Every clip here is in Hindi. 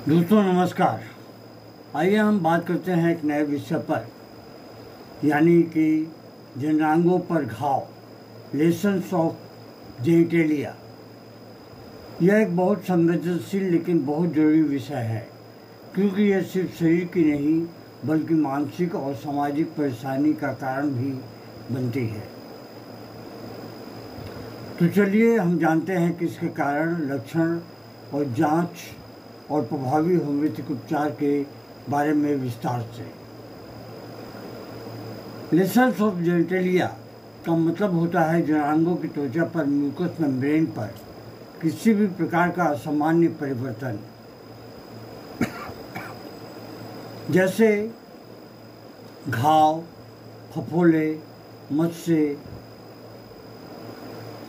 दोस्तों नमस्कार। आइए हम बात करते हैं एक नए विषय पर, यानी कि जननांगों पर घाव, लेसन्स ऑफ जेनिटेलिया। यह एक बहुत संवेदनशील लेकिन बहुत जरूरी विषय है, क्योंकि यह सिर्फ शरीर की नहीं बल्कि मानसिक और सामाजिक परेशानी का कारण भी बनती है। तो चलिए हम जानते हैं कि इसके कारण, लक्षण और जांच और प्रभावी होम्योपैथिक उपचार के बारे में विस्तार से। लेसन्स ऑफ जेनिटेलिया का मतलब होता है जननांगों की त्वचा पर म्यूकस मेम्ब्रेन पर किसी भी प्रकार का असामान्य परिवर्तन, जैसे घाव, फफोले, मस्से,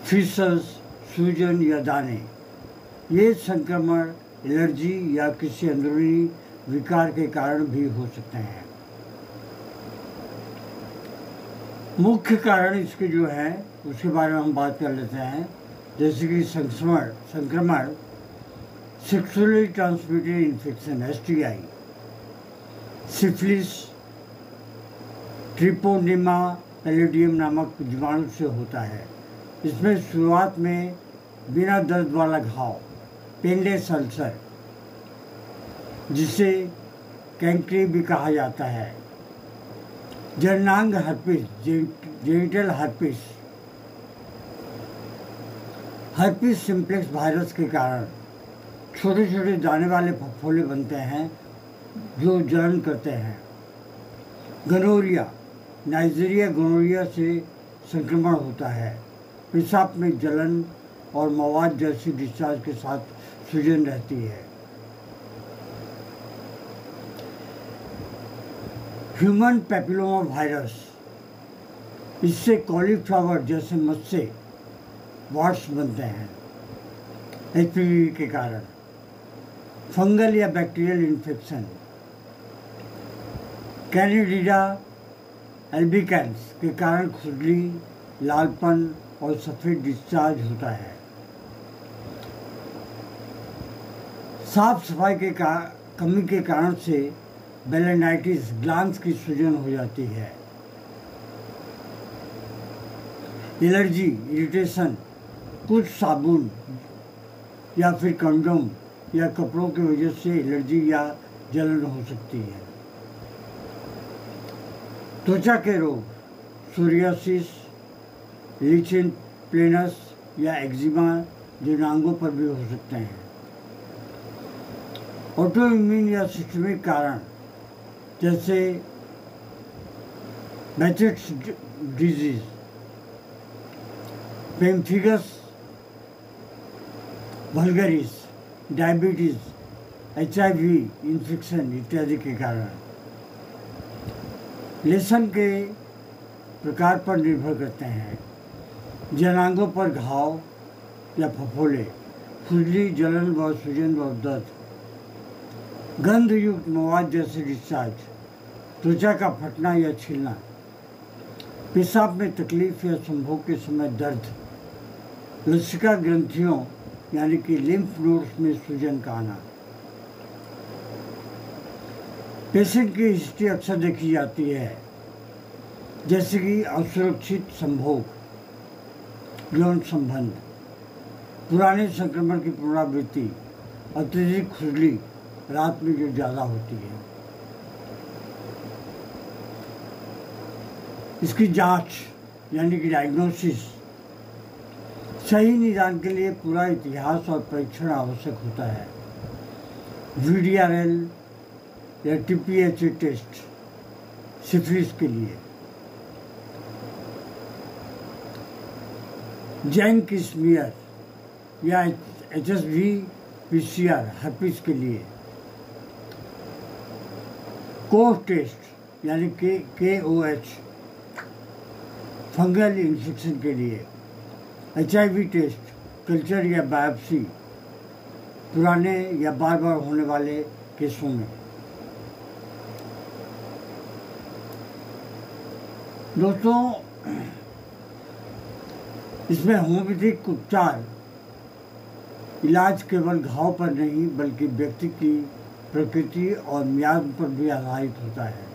फिसस, सूजन या दाने। ये संक्रमण, एलर्जी या किसी अंदरूनी विकार के कारण भी हो सकते हैं। मुख्य कारण इसके जो है उसके बारे में हम बात कर लेते हैं, जैसे कि संक्रमण, sexually transmitted infection STI, syphilis, treponema pallidum नामक जीवाणु से होता है। इसमें शुरुआत में बिना दर्द वाला घाव, पेनलेस अल्सर, जिसे कैंक्री भी कहा जाता है, जननांग herpes, genital herpes simplex virus के कारण छोटे छोटे दाने वाले फफोले बनते हैं जो जलन करते हैं। गनोरिया, नाइजीरिया गोनोरिया से संक्रमण होता है। पेशाब में जलन और मवाद जैसी डिस्चार्ज के साथ सूजन रहती है। ह्यूमन पैपिलोमा वायरस, इससे कॉलीफ्लावर जैसे मस्से, वॉट्स बनते हैं HPV के कारण। फंगल या बैक्टीरियल इन्फेक्शन, कैनिडिडा एल्बिकैंस के कारण खुजली, लालपन और सफ़ेद डिस्चार्ज होता है। साफ सफाई के कमी के कारण से बेलेनाइटिस, ग्लांस की सूजन हो जाती है। एलर्जी, इरिटेशन, कुछ साबुन या फिर कंडोम या कपड़ों की वजह से एलर्जी या जलन हो सकती है। त्वचा के रोग, सोरियासिस, लीचेन प्लेनस या एक्जिमा जननांगों पर भी हो सकते हैं। ऑटोइम्यून या सिस्टमिक कारण, जैसे Behcet's disease, pemphigus vulgaris, diabetes, HIV infection इत्यादि के कारण। लेसन के प्रकार पर निर्भर करते हैं। जननांगों पर घाव या फफोले, खुजली, जलन व सूजन व दर्द, गंध युक्त मवाद जैसे डिस्चार्ज, त्वचा का फटना या छिलना, पेशाब में तकलीफ या संभोग के समय दर्द, लसिका ग्रंथियों यानी कि लिम्फ नोड्स में सूजन का आना। पेशेंट की हिस्ट्री अक्सर देखी जाती है, जैसे कि असुरक्षित संभोग, यौन संबंध, पुराने संक्रमण की पुनरावृत्ति, अत्यधिक खुजली रात में जो ज़्यादा होती है। इसकी जांच यानी कि डायग्नोसिस, सही निदान के लिए पूरा इतिहास और परीक्षण आवश्यक होता है। VDRL या TPHA टेस्ट सिफिलिस के लिए, जैंक स्मीयर या HSV PCR हर्पिस के लिए, कोह टेस्ट यानी KOH फंगल इन्फेक्शन के लिए, HIV टेस्ट, कल्चर या बायोप्सी पुराने या बार बार होने वाले केसों में। दोस्तों, इसमें होम्योपैथिक उपचार इलाज केवल घाव पर नहीं बल्कि व्यक्ति की प्रकृति और मियाद पर भी आधारित होता है।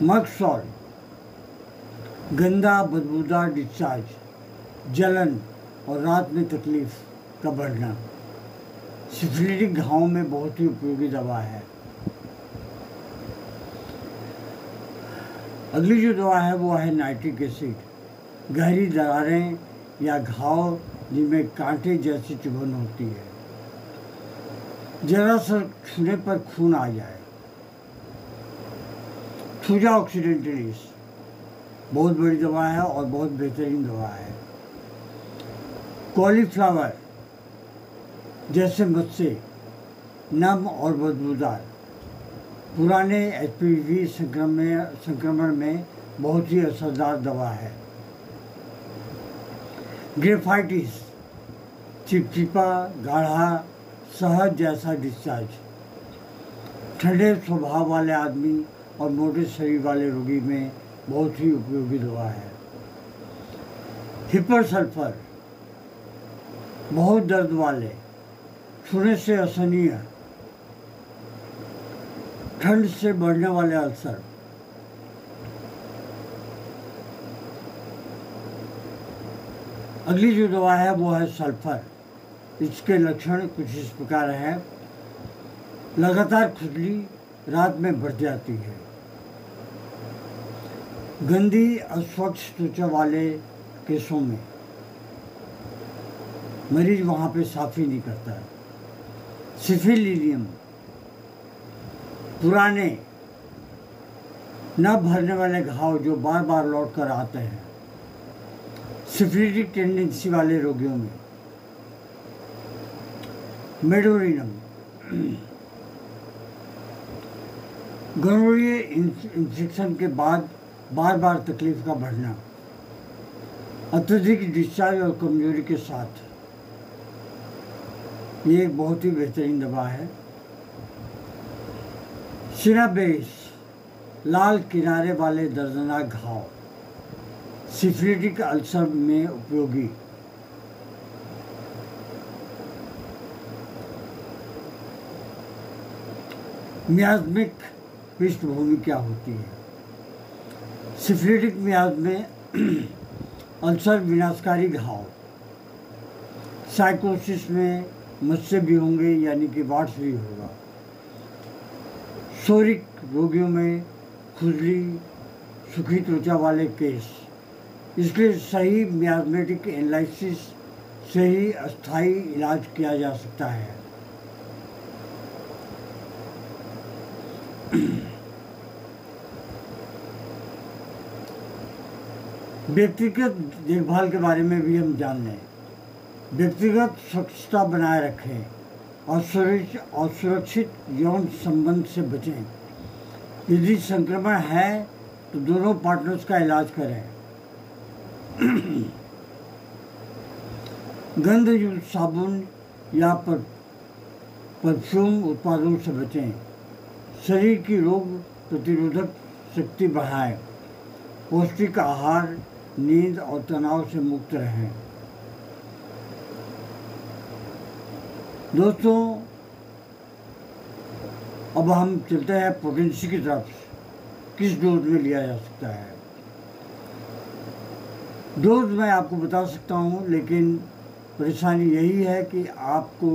मक्सौल, गंदा बदबूदार डिस्चार्ज, जलन और रात में तकलीफ का बढ़ना सिफिलिटिक घावों में बहुत ही उपयोगी दवा है। अगली जो दवा है वो है नाइट्रिक एसिड। गहरी दरारें या घाव जिनमें कांटे जैसी चुभन होती है, जरा सा छूने पर खून आ जाए। थूजा ऑक्सीडेंटलिस बहुत बड़ी दवा है और बहुत बेहतरीन दवा है। कॉलीफ्लावर जैसे मत्स्य नम और बदबूदार पुराने एचपीवी संक्रमण में बहुत ही असरदार दवा है। ग्रेफाइटिस चिपचिपा गाढ़ा सहज जैसा डिस्चार्ज ठंडे स्वभाव वाले आदमी और मोटे शरीर वाले रोगी में बहुत ही उपयोगी दवा है। हिपर सल्फर बहुत दर्द वाले, छूने से असहनीय, ठंड से बढ़ने वाले अल्सर। अगली जो दवा है वो है सल्फर। इसके लक्षण कुछ इस प्रकार हैं। लगातार खुजली रात में बढ़ जाती है। गंदी अस्वच्छ त्वचा वाले केसों में मरीज वहाँ पे साफ ही नहीं करता है। सिफिलिडियम पुराने न भरने वाले घाव जो बार बार लौट कर आते हैं। सिफिलिटिक टेंडेंसी वाले रोगियों में मेडोरिनम गोनोरिया इन्फेक्शन के बाद बार बार तकलीफ का बढ़ना, अत्यधिक डिस्चार्ज और कमजोरी के साथ ये एक बहुत ही बेहतरीन दवा है। सिनाबेस लाल किनारे वाले दर्दनाक घाव सिफिलिटिक अल्सर में उपयोगी। मियाज्मिक पृष्ठभूमि क्या होती है? सिफिलिटिक मियाज में अल्सर विनाशकारी घाव, साइकोसिस में मत्स्य भी होंगे यानी कि वाट्स भी होगा। सोरिक रोगियों में खुजली, सूखी त्वचा वाले केस। इसलिए सही मियाज्मेटिक एनालिसिस से ही अस्थायी इलाज किया जा सकता है। व्यक्तिगत देखभाल के बारे में भी हम जान लें। व्यक्तिगत स्वच्छता बनाए रखें और सुरक्षित यौन संबंध से बचें। यदि संक्रमण है तो दोनों पार्टनर्स का इलाज करें। गंधयुक्त साबुन या परफ्यूम उत्पादों से बचें। शरीर की रोग प्रतिरोधक शक्ति बढ़ाएं। पौष्टिक आहार, नींद और तनाव से मुक्त रहें। दोस्तों, अब हम चलते हैं पोटेंसी की तरफ। किस डोज में लिया जा सकता है? डोज मैं आपको बता सकता हूँ, लेकिन परेशानी यही है कि आपको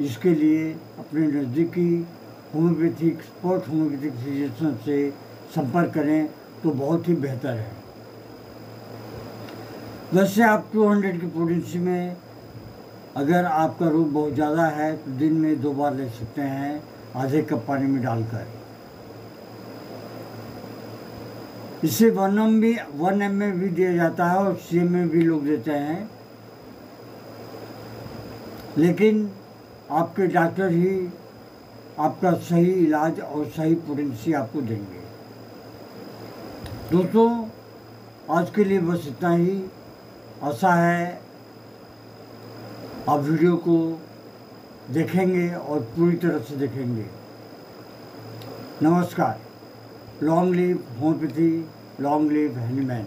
इसके लिए अपने नज़दीकी होम्योपैथिक स्पोर्ट होम्योपैथिक फिजिशियन से संपर्क करें तो बहुत ही बेहतर है। वैसे आप 200 की पोटेंसी में अगर आपका रोग बहुत ज़्यादा है तो दिन में 2 बार ले सकते हैं, आधे कप पानी में डालकर। इससे 1 ml में भी दिया जाता है और CM में भी लोग देते हैं, लेकिन आपके डॉक्टर ही आपका सही इलाज और सही पोटेंसी आपको देंगे। दोस्तों, आज के लिए बस इतना ही। आशा है आप वीडियो को देखेंगे और पूरी तरह से देखेंगे। नमस्कार। Long live homeopathy, long live Hahnemann.